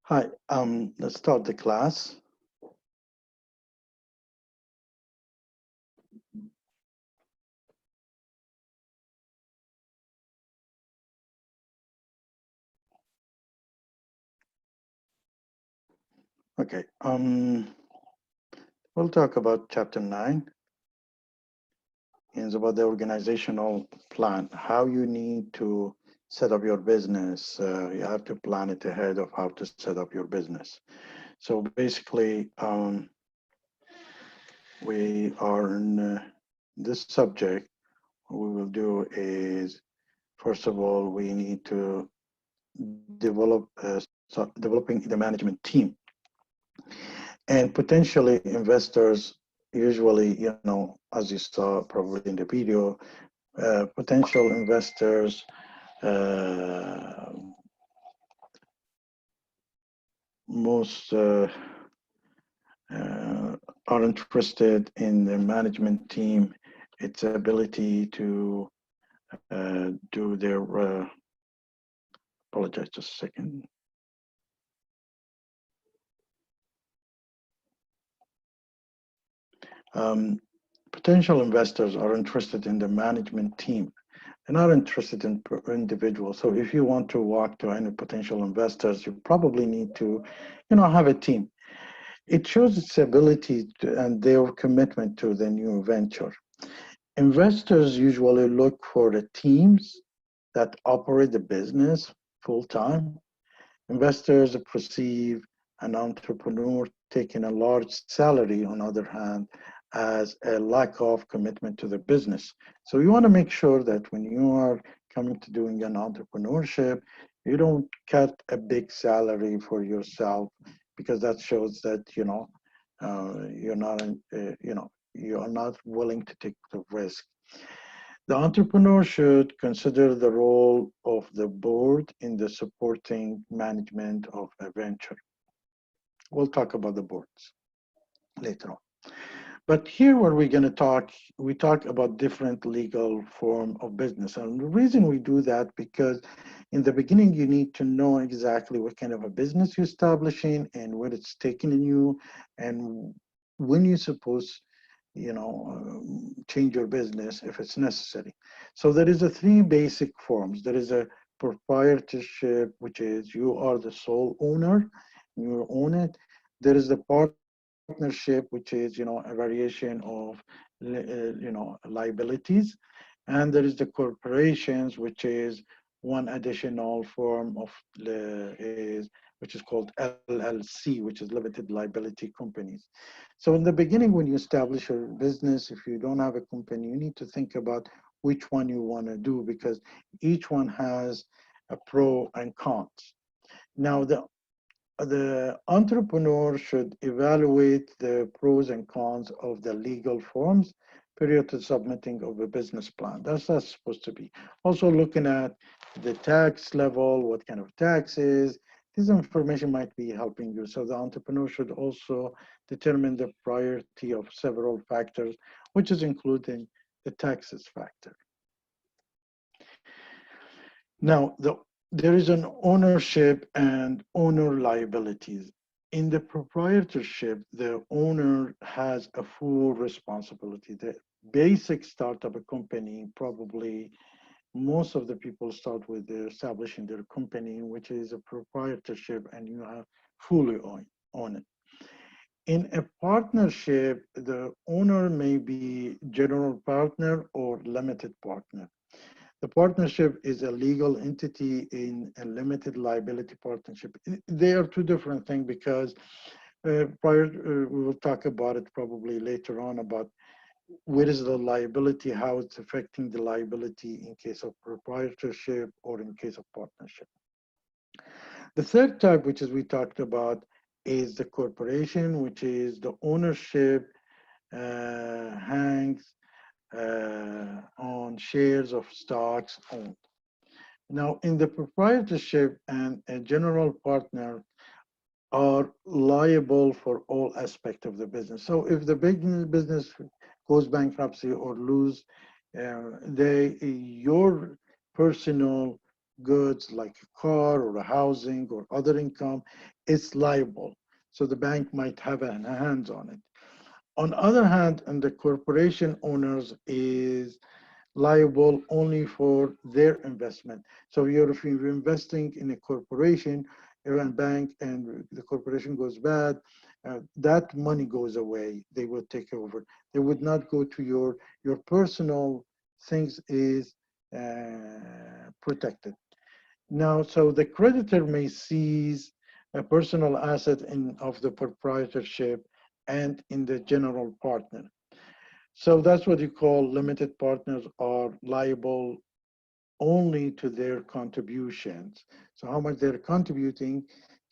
Hi, let's start the class. Okay, we'll talk about chapter 9. It's about the organizational plan, how you need to set up your business. You have to plan it ahead of how to set up your business. So basically, we are in this subject. What we will do is, first of all, we need to developing the management team. And potentially investors, usually, as you saw probably in the video, potential investors most are interested in the management team, its ability to do their, apologize just a second. Potential investors are interested in the management team. They're not interested in individuals. So if you want to walk to any potential investors, you probably need to, have a team. It shows its ability and their commitment to the new venture. Investors usually look for the teams that operate the business full time. Investors perceive an entrepreneur taking a large salary, on the other hand, as a lack of commitment to the business. So you want to make sure that when you are coming to doing an entrepreneurship, you don't cut a big salary for yourself, because that shows that you're not you are not willing to take the risk. The entrepreneur should consider the role of the board in the supporting management of a venture. We'll talk about the boards later on. But here where we're going to we talk about different legal form of business. And the reason we do that, because in the beginning, you need to know exactly what kind of a business you're establishing and what it's taking you and when you're supposed change your business if it's necessary. So there is a three basic forms. There is a proprietorship, which is you are the sole owner, you own it. There is the partnership, which is a variation of liabilities, and there is the corporations, which is one additional form of which is called LLC, which is limited liability companies. So in the beginning, when you establish your business, if you don't have a company, you need to think about which one you want to do, because each one has a pro and cons. Now, the entrepreneur should evaluate the pros and cons of the legal forms prior to submitting of a business plan. That's supposed to be. Also looking at the tax level, what kind of taxes. This information might be helping you. So the entrepreneur should also determine the priority of several factors, which is including the taxes factor. Now, there is an ownership and owner liabilities. In the proprietorship, the owner has a full responsibility. The basic startup a company, probably most of the people start with establishing their company, which is a proprietorship, and you have fully own it. In a partnership, the owner may be general partner or limited partner. The partnership is a legal entity in a limited liability partnership. They are two different things, because we will talk about it probably later on, about what is the liability, how it's affecting the liability in case of proprietorship or in case of partnership. The third type, which is we talked about, is the corporation, which is the ownership hangs on shares of stocks owned. Now, in the proprietorship, and a general partner are liable for all aspects of the business. So if the business goes bankruptcy or lose, your personal goods like a car or a housing or other income, it's liable. So the bank might have a hands on it. On other hand, and the corporation owners is liable only for their investment. So if you're investing in a corporation or a bank and the corporation goes bad, that money goes away. They will take over. They would not go to your personal things is protected. Now, so the creditor may seize a personal asset of the proprietorship and in the general partner. So that's what you call limited partners are liable only to their contributions. So how much they're contributing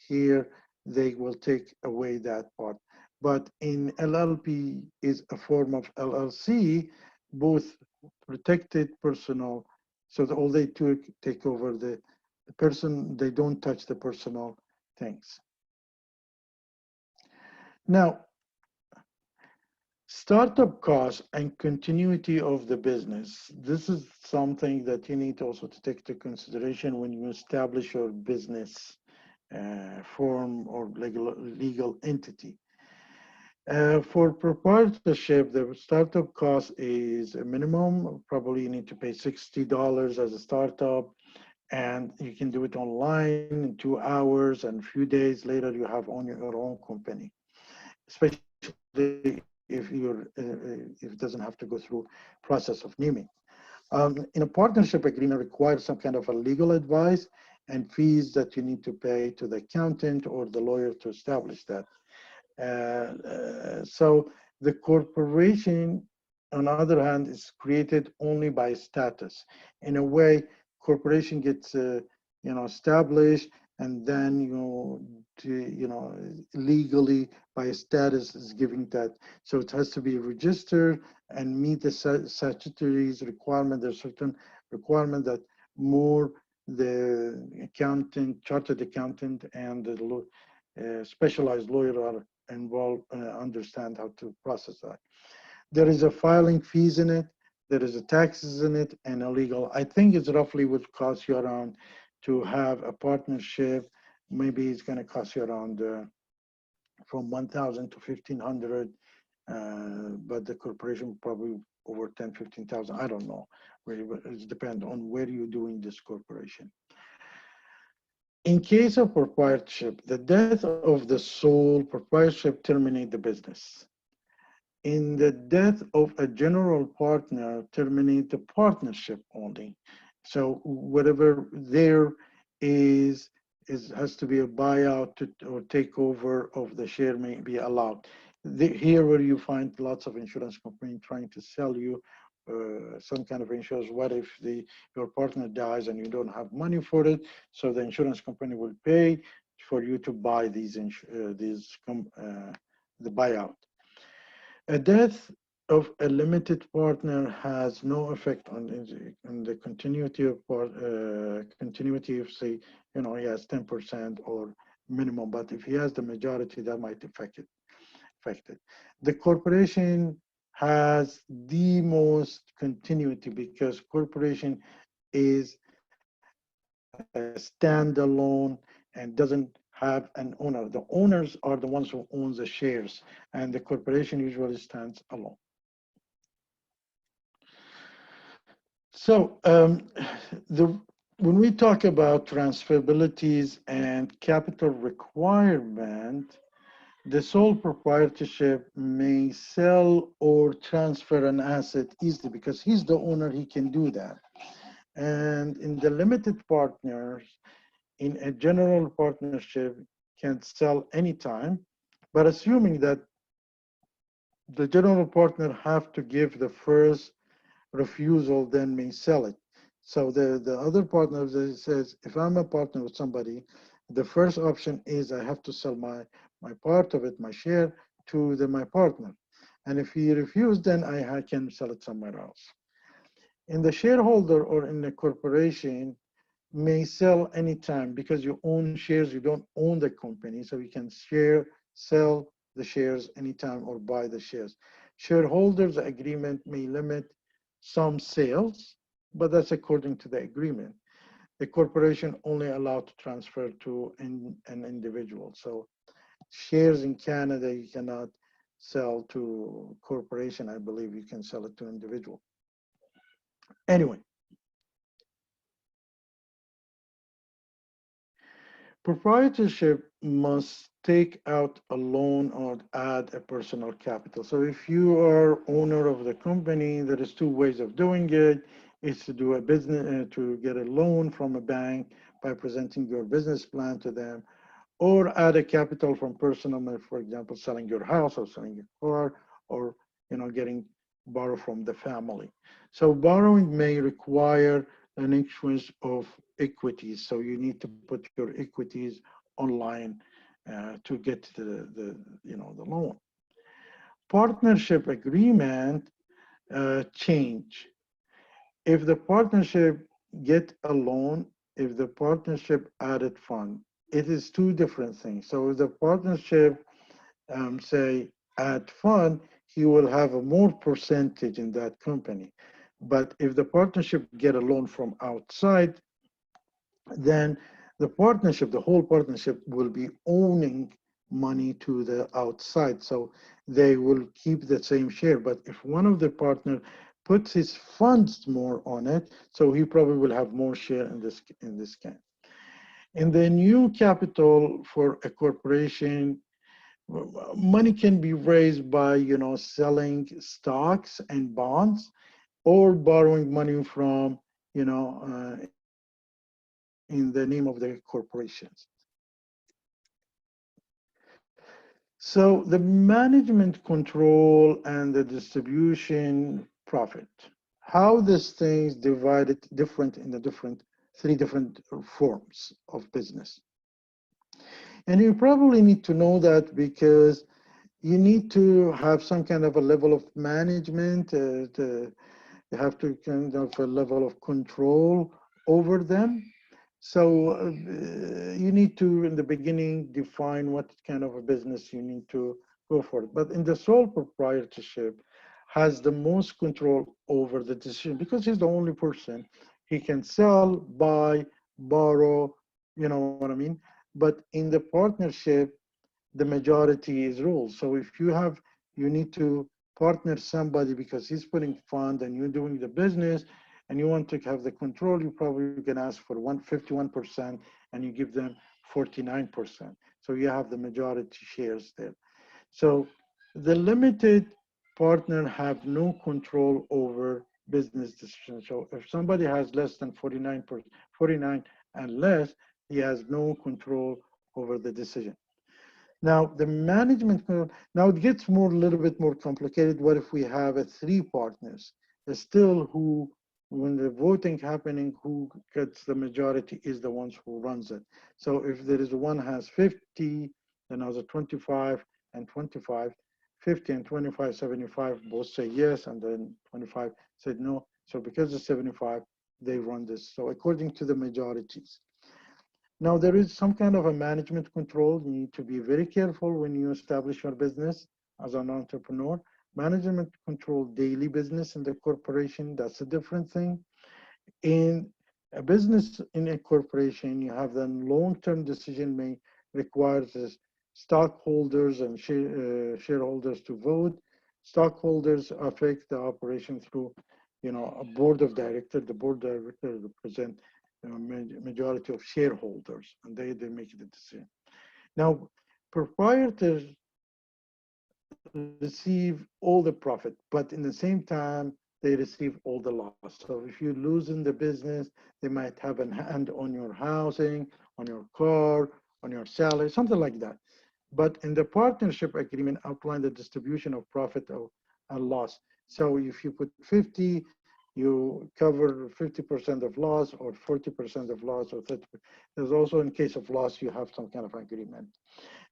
here, they will take away that part. But in LLP is a form of LLC, both protected personal, so that all they take over the person, they don't touch the personal things. Now, startup costs and continuity of the business. This is something that you need also to take into consideration when you establish your business form or legal entity. For proprietorship, the startup cost is a minimum. Probably you need to pay $60 as a startup, and you can do it online in 2 hours, and a few days later you have on your own company, especially if it doesn't have to go through process of naming. In a partnership agreement requires some kind of a legal advice and fees that you need to pay to the accountant or the lawyer to establish that. So the corporation, on the other hand, is created only by status. In a way, corporation gets established, and then legally by status is giving that. So it has to be registered and meet the statutory requirement. There's certain requirement that more the accountant, chartered accountant, and the specialized lawyer are involved, understand how to process that. There is a filing fees in it, there is a taxes in it, and a legal. I think it's roughly would cost you around to have a partnership. Maybe it's going to cost you around from 1,000 to 1,500, but the corporation probably over 10, 15,000. I don't know. Really, but it depends on where you're doing this corporation. In case of proprietorship, the death of the sole proprietorship terminate the business. In the death of a general partner, terminate the partnership only. So whatever there is has to be a buyout or takeover of the share may be allowed. Here where you find lots of insurance companies trying to sell you some kind of insurance. What if your partner dies and you don't have money for it? So the insurance company will pay for you to buy the buyout. A death of a limited partner has no effect on the continuity of continuity of, say, he has 10% or minimum, but if he has the majority, that might affect it. The corporation has the most continuity because corporation is a standalone and doesn't have an owner. The owners are the ones who own the shares, and the corporation usually stands alone. So when we talk about transferabilities and capital requirement, the sole proprietorship may sell or transfer an asset easily because he's the owner, he can do that. And in the limited partners, in a general partnership, can sell anytime, but assuming that the general partner have to give the first refusal, then may sell it. So the other partner says, if I'm a partner with somebody, the first option is I have to sell my part of it, my share, to my partner. And if he refused, then I can sell it somewhere else. In the shareholder or in the corporation may sell anytime because you own shares, you don't own the company, so you can sell the shares anytime or buy the shares. Shareholders agreement may limit some sales, but that's according to the agreement. the corporation only allowed to transfer to an individual. So shares in Canada, you cannot sell to corporation. I believe you can sell it to individual. Anyway, proprietorship must take out a loan or add a personal capital. So if you are owner of the company, there is two ways of doing it. It's to do a business, to get a loan from a bank by presenting your business plan to them, or add a capital from personal, for example, selling your house or selling your car, or getting borrow from the family. So borrowing may require an issuance of equities. So you need to put your equities online to get the loan. Partnership agreement change. If the partnership get a loan, if the partnership added fund, it is two different things. So if the partnership say add fund, he will have a more percentage in that company. But if the partnership get a loan from outside, then the whole partnership will be owning money to the outside. So they will keep the same share. But if one of the partner puts his funds more on it, so he probably will have more share in this case. In the new capital for a corporation, money can be raised by selling stocks and bonds, or borrowing money from in the name of the corporations. So the management control and the distribution profit, how these things divided different in the three different forms of business. And you probably need to know that because you need to have some kind of a level of management. You have to kind of a level of control over them. So you need to, in the beginning, define what kind of a business you need to go for. But in the sole proprietorship, has the most control over the decision because he's the only person. He can sell, buy, borrow, you know what I mean? But in the partnership, the majority is rules. So if you need to partner somebody because he's putting fund and you're doing the business and you want to have the control, you probably can ask for 51% and you give them 49%. So you have the majority shares there. So the limited partner have no control over business decisions. So if somebody has less than 49 and less, he has no control over the decision. Now, the management, now it gets a little bit more complicated. What if we have three partners? There's still who, when the voting happening, who gets the majority is the ones who runs it. So if there is one has 50, then other 25 and 25, 50 and 25, 75, both say yes, and then 25 said no. So because of 75, they run this. So according to the majorities. Now, there is some kind of a management control. You need to be very careful when you establish your business as an entrepreneur. Management control daily business in the corporation, that's a different thing. In a business in a corporation, you have the long-term decision may require the stockholders and shareholders to vote. Stockholders affect the operation through, a board of directors. The board of directors represent majority of shareholders, and they make the decision. Now, proprietors receive all the profit, but in the same time, they receive all the loss. So if you lose in the business, they might have a hand on your housing, on your car, on your salary, something like that. But in the partnership agreement, outline the distribution of profit and loss. So if you put 50, you cover 50% of loss or 40% of loss or 30%. There's also, in case of loss, you have some kind of agreement.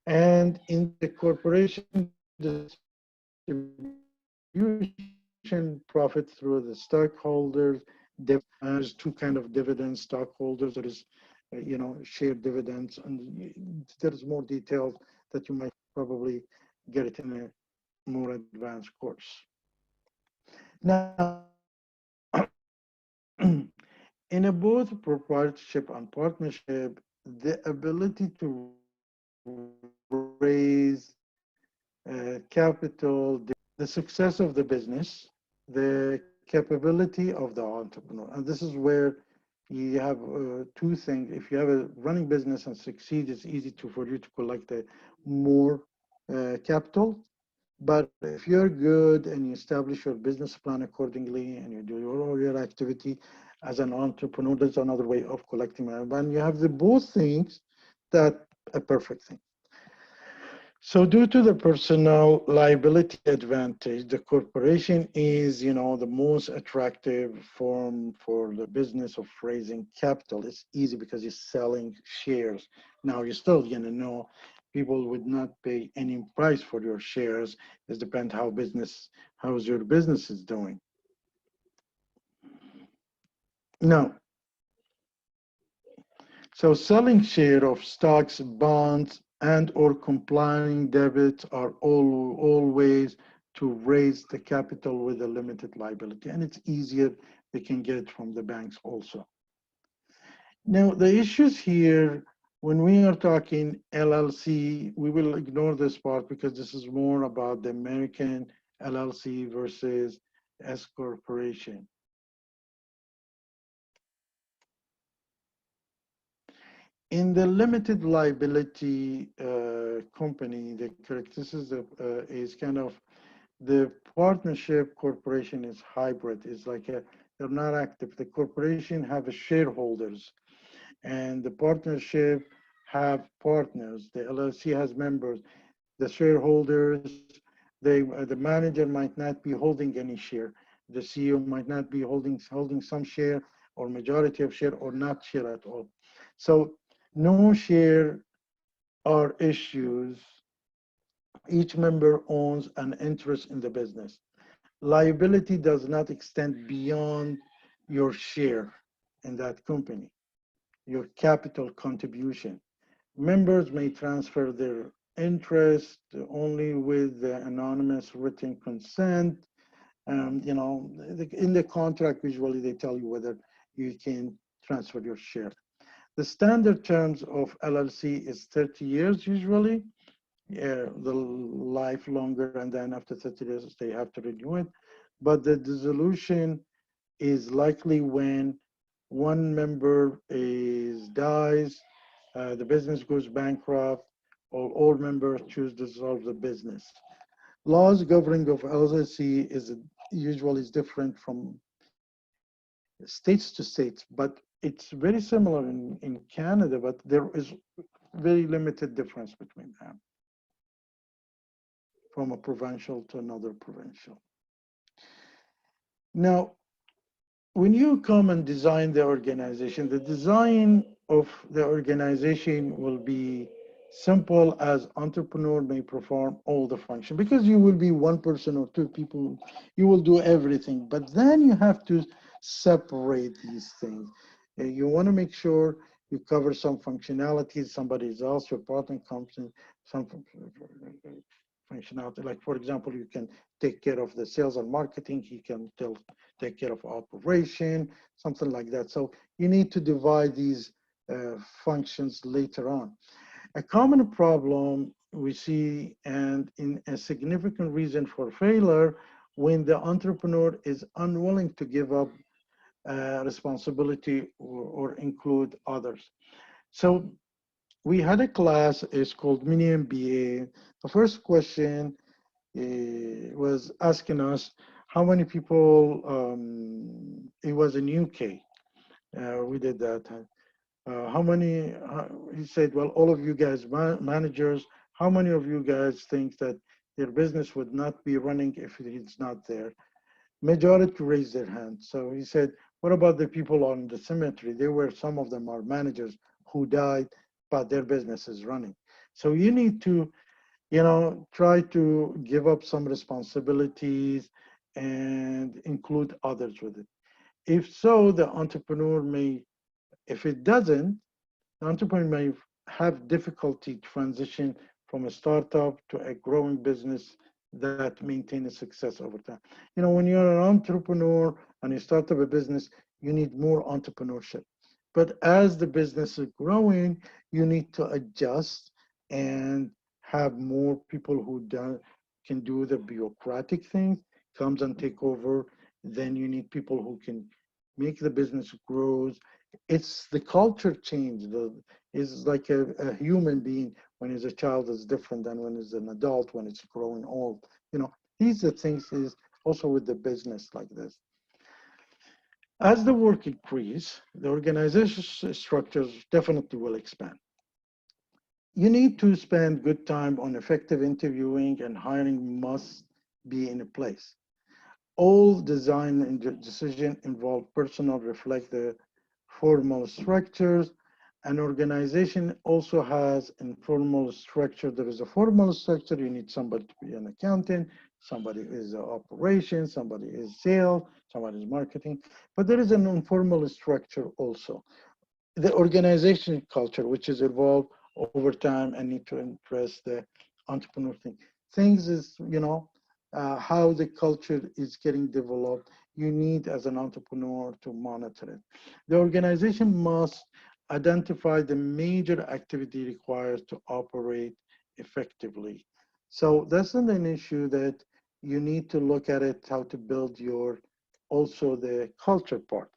And in the corporation distribution profit through the stockholders, there's two kind of dividends, stockholders, there is, shared dividends, and there's more details that you might probably get it in a more advanced course. Now, In a both proprietorship and partnership, the ability to raise capital, the success of the business, the capability of the entrepreneur. And this is where you have two things. If you have a running business and succeed, it's easy for you to collect more capital. But if you're good and you establish your business plan accordingly and you do all your activity as an entrepreneur, that's another way of collecting money. When you have the both things, that a perfect thing. So due to the personal liability advantage, the corporation is, the most attractive form for the business of raising capital. It's easy because you're selling shares. Now you're still gonna know people would not pay any price for your shares. It depends how's your business is doing. Now, so selling share of stocks, bonds, and or complying debits are always to raise the capital with a limited liability. And it's easier, they can get it from the banks also. Now, the issues here, when we are talking LLC, we will ignore this part because this is more about the American LLC versus S corporation. In the limited liability company, the characteristics is kind of the partnership corporation is hybrid. It's like they're not active. The corporation have a shareholders, and the partnership have partners. The LLC has members. The shareholders, the manager might not be holding any share. The CEO might not be holding some share or majority of share or not share at all. So no share are issues. Each member owns an interest in the business. Liability does not extend beyond your share in that company, your capital contribution. Members may transfer their interest only with the anonymous written consent. In the contract, usually they tell you whether you can transfer your share. The standard terms of LLC is 30 years usually, the life longer, and then after 30 years, they have to renew it. But the dissolution is likely when one member dies, the business goes bankrupt, or all members choose to dissolve the business. Laws governing of LLC usually is different from states to states, but it's very similar in Canada, but there is very limited difference between them from a provincial to another provincial. Now, when you come and design the organization, the design of the organization will be simple as entrepreneur may perform all the function because you will be one person or two people, you will do everything, but then you have to separate these things. You want to make sure you cover some functionalities, somebody else, your partner comes in, some functionality. Like for example, you can take care of the sales and marketing, he can take care of operation, something like that. So you need to divide these functions later on. A common problem we see and in a significant reason for failure when the entrepreneur is unwilling to give up responsibility or include others. So we had a class, it's called Mini MBA. The first question was asking us how many people, it was in UK, we did that. How many, he said, well, all of you guys, managers, how many of you guys think that their business would not be running if it's not there? Majority raised their hand. So he said, what about the people on the cemetery? There were some of them are managers who died, but their business is running. So you need to, try to give up some responsibilities and include others with it. If so, the entrepreneur may, if it doesn't, the entrepreneur may have difficulty transition from a startup to a growing business that maintain a success over time. When you're an entrepreneur and you start up a business, You need more entrepreneurship. But as the business is growing, you need to adjust and have more people who can do the bureaucratic things, comes and take over. Then you need people who can make the business grows. It's the culture change. Is like a human being when he's a child is different than when he's an adult, when it's growing old. These are things is also with the business like this. As the work increases, the organization structures definitely will expand. You need to spend good time on effective interviewing, and hiring must be in place. All design and decision involve personal reflect the formal structures. An organization also has informal structure. There is a formal structure. You need somebody to be an accountant, somebody is operations, somebody is sales, somebody is marketing. But there is an informal structure also. The organization culture, which is evolved over time and need to address the entrepreneur thing. Things is, how the culture is getting developed. You need as an entrepreneur to monitor it. The organization must identify the major activity required to operate effectively. So that's not an issue that you need to look at it, how to build your, also the culture part.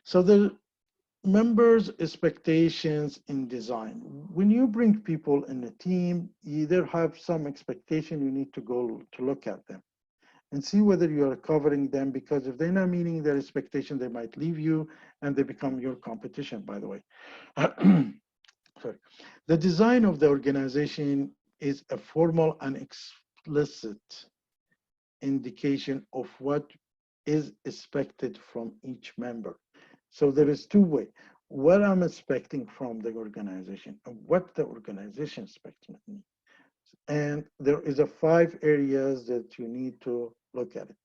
So the members' expectations in design. When you bring people in a team, you either have some expectation, you need to go to look at them and see whether you are covering them, because if they're not meeting their expectation, they might leave you and they become your competition, by the way. Sorry. The design of the organization is a formal and explicit indication of what is expected from each member. So there is two ways. What I'm expecting from the organization and what the organization expects of me. And there is a 5 areas that you need to look at it.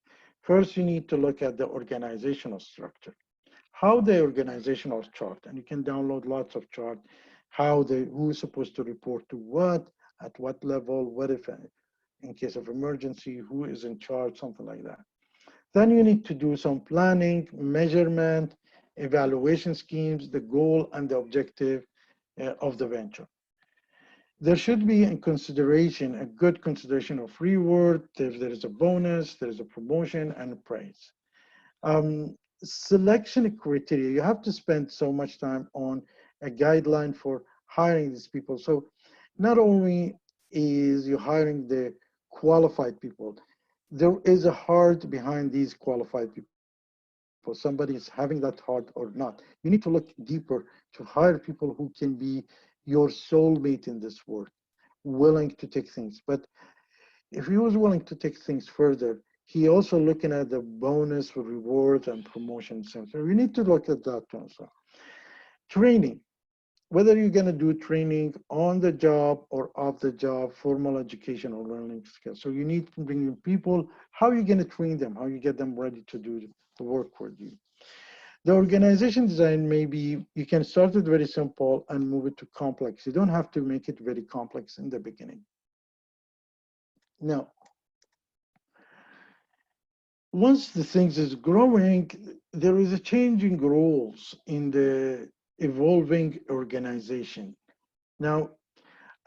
First, you need to look at the organizational structure. How the organizational chart, and you can download lots of chart, who is supposed to report to what, at what level, what if, in case of emergency, who is in charge, something like that. Then you need to do some planning, measurement, evaluation schemes, the goal and the objective of the venture. There should be in consideration, a good consideration of reward, if there is a bonus, there is a promotion and a praise. Selection criteria, you have to spend so much time on a guideline for hiring these people. So not only is you hiring the qualified people, there is a heart behind these qualified people. Somebody is having that heart or not. You need to look deeper to hire people who can be your soulmate in this world, willing to take things. But if he was willing to take things further, he also looking at the bonus, rewards, and promotions. So we need to look at that also. Training. Whether you're going to do training on the job or off the job, formal education or learning skills. So you need to bring in people, how are you going to train them? How you get them ready to do the work with you? The organization design, maybe you can start it very simple and move it to complex. You don't have to make it very complex in the beginning. Now, once the things is growing, there is a changing roles in the evolving organization. Now,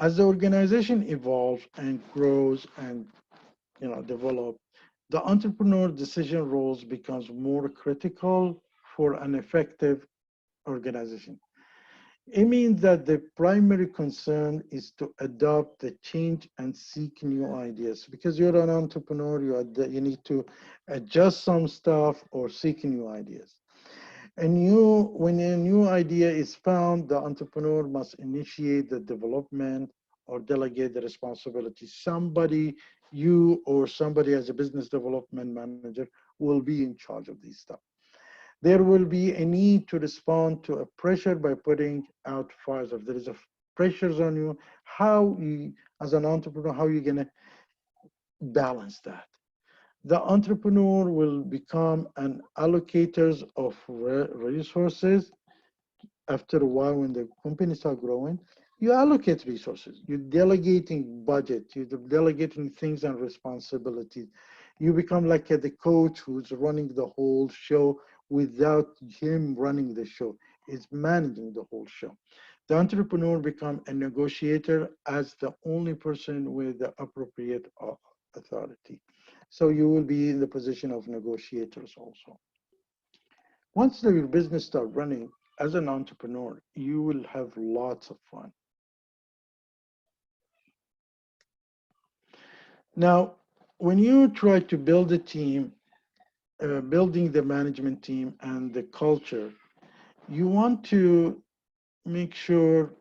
as the organization evolves and grows and develop, the entrepreneur decision roles becomes more critical for an effective organization. It means that the primary concern is to adopt the change and seek new ideas. Because you're an entrepreneur, you need to adjust some stuff or seek new ideas. When a new idea is found, the entrepreneur must initiate the development or delegate the responsibility. Somebody, you or somebody as a business development manager, will be in charge of these stuff. There will be a need to respond to a pressure by putting out fires. If there is a pressures on you, as an entrepreneur, how are you going to balance that? The entrepreneur will become an allocators of resources. After a while, when the company start growing, you allocate resources. You're delegating budget. You're delegating things and responsibilities. You become like the coach who's running the whole show without him running the show. It's managing the whole show. The entrepreneur become a negotiator as the only person with the appropriate authority. So you will be in the position of negotiators also. Once your business start running as an entrepreneur, you will have lots of fun. Now, when you try to build a team, building the management team and the culture, you want to make sure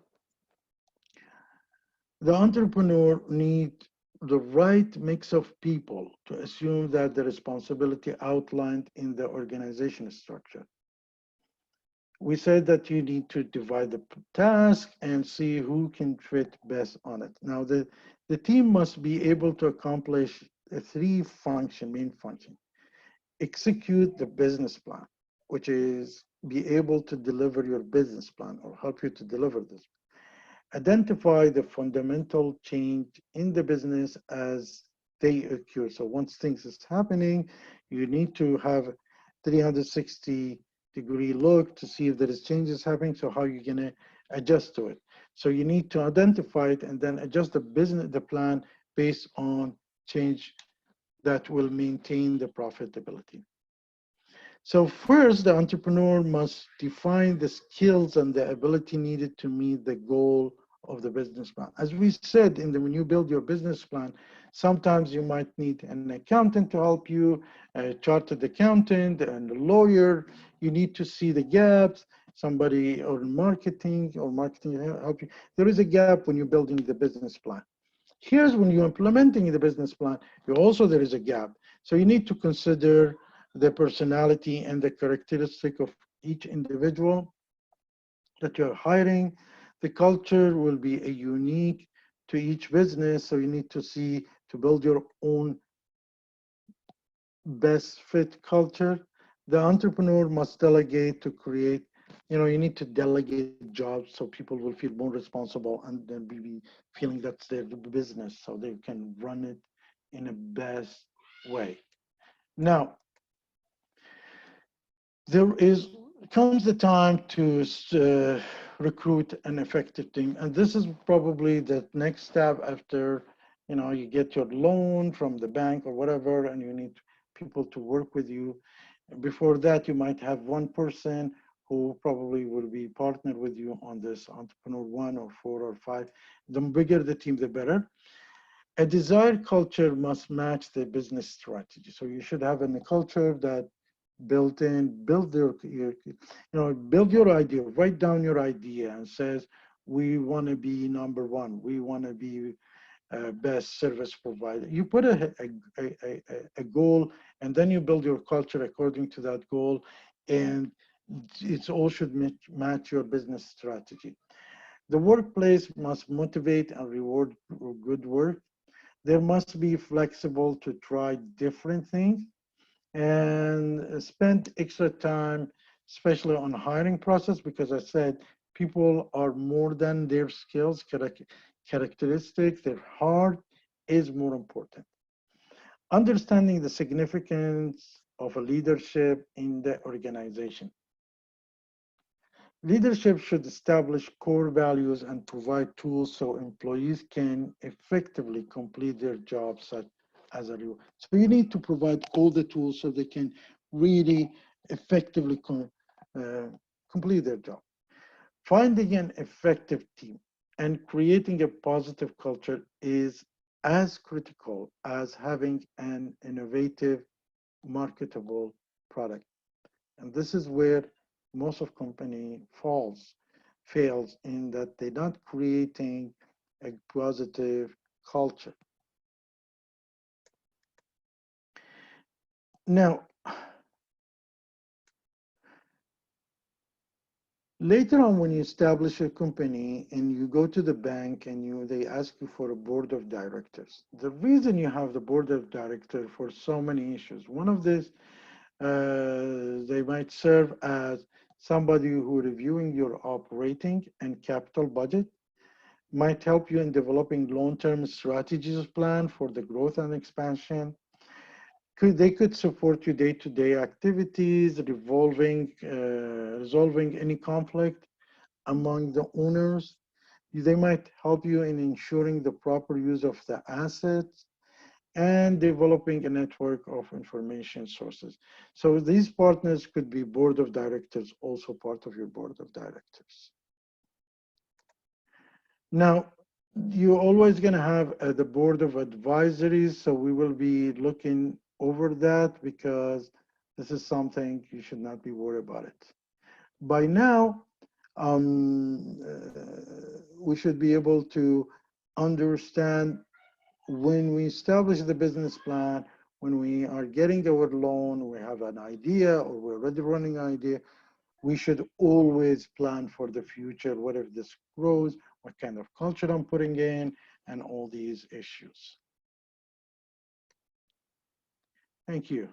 the entrepreneur needs the right mix of people to assume that the responsibility outlined in the organization structure. We said that you need to divide the task and see who can fit best on it. Now, the team must be able to accomplish three main function. Execute the business plan, which is be able to deliver your business plan or help you to deliver this. Identify the fundamental change in the business as they occur. So once things is happening, you need to have 360-degree look to see if there is changes happening. So how you're gonna adjust to it. So you need to identify it and then adjust the plan based on change that will maintain the profitability. So first, the entrepreneur must define the skills and the ability needed to meet the goal of the business plan. As we said, when you build your business plan, sometimes you might need an accountant to help you, a chartered accountant and a lawyer. You need to see the gaps, somebody or marketing help you. There is a gap when you're building the business plan. Here's when you're implementing the business plan, there is a gap. So you need to consider the personality and the characteristic of each individual that you're hiring. The culture will be a unique to each business. So you need to see to build your own best fit culture. The entrepreneur must delegate to create, you need to delegate jobs so people will feel more responsible and then be feeling that's their business so they can run it in a best way. Now, there comes the time to recruit an effective team, and this is probably the next step after you get your loan from the bank or whatever, and you need people to work with you. Before that, you might have one person who probably will be partnered with you on this entrepreneur 1 or 4 or 5. The bigger the team, the better. A desired culture must match the business strategy. So you should have a culture that build your idea, write down your idea and says, we want to be number 1. We want to be best service provider. You put a goal and then you build your culture according to that goal, and it all should match your business strategy. The workplace must motivate and reward good work. There must be flexible to try different things and spend extra time, especially on hiring process, because I said people are more than their skills, characteristics, their heart is more important. Understanding the significance of a leadership in the organization. Leadership should establish core values and provide tools so employees can effectively complete their jobs as a reward. So you need to provide all the tools so they can really effectively complete their job. Finding an effective team and creating a positive culture is as critical as having an innovative, marketable product. And this is where most of company fails in that they're not creating a positive culture. Now, later on, when you establish a company and you go to the bank and they ask you for a board of directors, the reason you have the board of directors for so many issues, one of these, they might serve as somebody who reviewing your operating and capital budget, might help you in developing long-term strategies plan for the growth and expansion. They could support your day-to-day activities, resolving any conflict among the owners. They might help you in ensuring the proper use of the assets and developing a network of information sources. So these partners could be board of directors, also part of your board of directors. Now, you're always going to have the board of advisories, so we will be looking over that because this is something you should not be worried about it. By now, we should be able to understand when we establish the business plan, when we are getting our loan, we have an idea or we're already running an idea, we should always plan for the future. What if this grows? What kind of culture I'm putting in, and all these issues. Thank you.